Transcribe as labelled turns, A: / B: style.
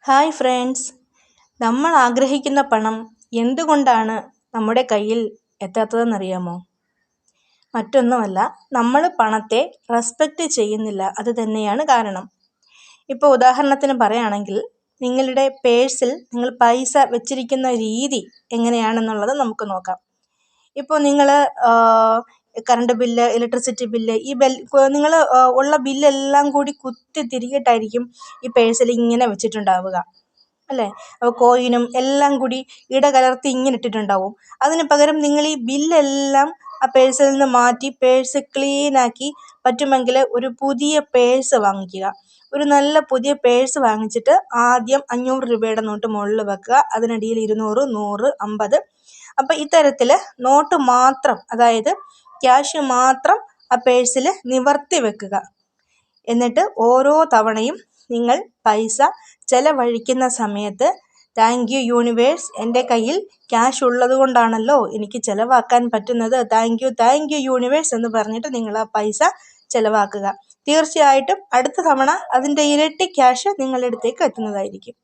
A: Hi friends, നമ്മൾ ആഗ്രഹിക്കുന്ന പണം എന്തുകൊണ്ടാണ് നമ്മുടെ കയ്യിൽ എത്താത്തതെന്നറിയാമോ? മറ്റൊന്നുമല്ല, നമ്മൾ പണത്തെ റെസ്പെക്റ്റ് ചെയ്യുന്നില്ല. അത് തന്നെയാണ് കാരണം. ഇപ്പോൾ ഉദാഹരണത്തിന് പറയുകയാണെങ്കിൽ, നിങ്ങളുടെ പേഴ്സിൽ നിങ്ങൾ പൈസ വെച്ചിരിക്കുന്ന രീതി എങ്ങനെയാണെന്നുള്ളത് നമുക്ക് നോക്കാം. ഇപ്പോൾ നിങ്ങൾ കറണ്ട് ബില്ല്, ഇലക്ട്രിസിറ്റി ബില്ല്, ഈ നിങ്ങൾ ഉള്ള ബില്ലെല്ലാം കൂടി കുത്തി തിരികിട്ടായിരിക്കും ഈ പേഴ്സിൽ ഇങ്ങനെ വെച്ചിട്ടുണ്ടാവുക, അല്ലേ? അപ്പോൾ കോയിനും എല്ലാം കൂടി ഇടകലർത്തി ഇങ്ങനെ ഇട്ടിട്ടുണ്ടാവും. അതിന് പകരം നിങ്ങൾ ഈ ബില്ലെല്ലാം ആ പേഴ്സിൽ നിന്ന് മാറ്റി പേഴ്സ് ക്ലീനാക്കി പറ്റുമെങ്കിൽ ഒരു പുതിയ പേഴ്സ് വാങ്ങിക്കുക. ഒരു നല്ല പുതിയ പേഴ്സ് വാങ്ങിച്ചിട്ട് ആദ്യം 500 രൂപയുടെ നോട്ട് മുകളിൽ വെക്കുക. അതിനിടയിൽ 200, 100, 50. അപ്പം ഇത്തരത്തിൽ നോട്ട് മാത്രം, അതായത് ക്യാഷ് മാത്രം ആ പേഴ്സിൽ നിവർത്തി വെക്കുക. എന്നിട്ട് ഓരോ തവണയും നിങ്ങൾ പൈസ ചെലവഴിക്കുന്ന സമയത്ത് താങ്ക് യു യൂണിവേഴ്സ്, എൻ്റെ കയ്യിൽ ക്യാഷ് ഉള്ളത് കൊണ്ടാണല്ലോ എനിക്ക് ചിലവാക്കാൻ പറ്റുന്നത്, താങ്ക് യു യൂണിവേഴ്സ് എന്ന് പറഞ്ഞിട്ട് നിങ്ങൾ ആ പൈസ ചിലവാക്കുക. തീർച്ചയായിട്ടും അടുത്ത തവണ അതിൻ്റെ ഇരട്ടി ക്യാഷ് നിങ്ങളുടെ അടുത്തേക്ക് എത്തുന്നതായിരിക്കും.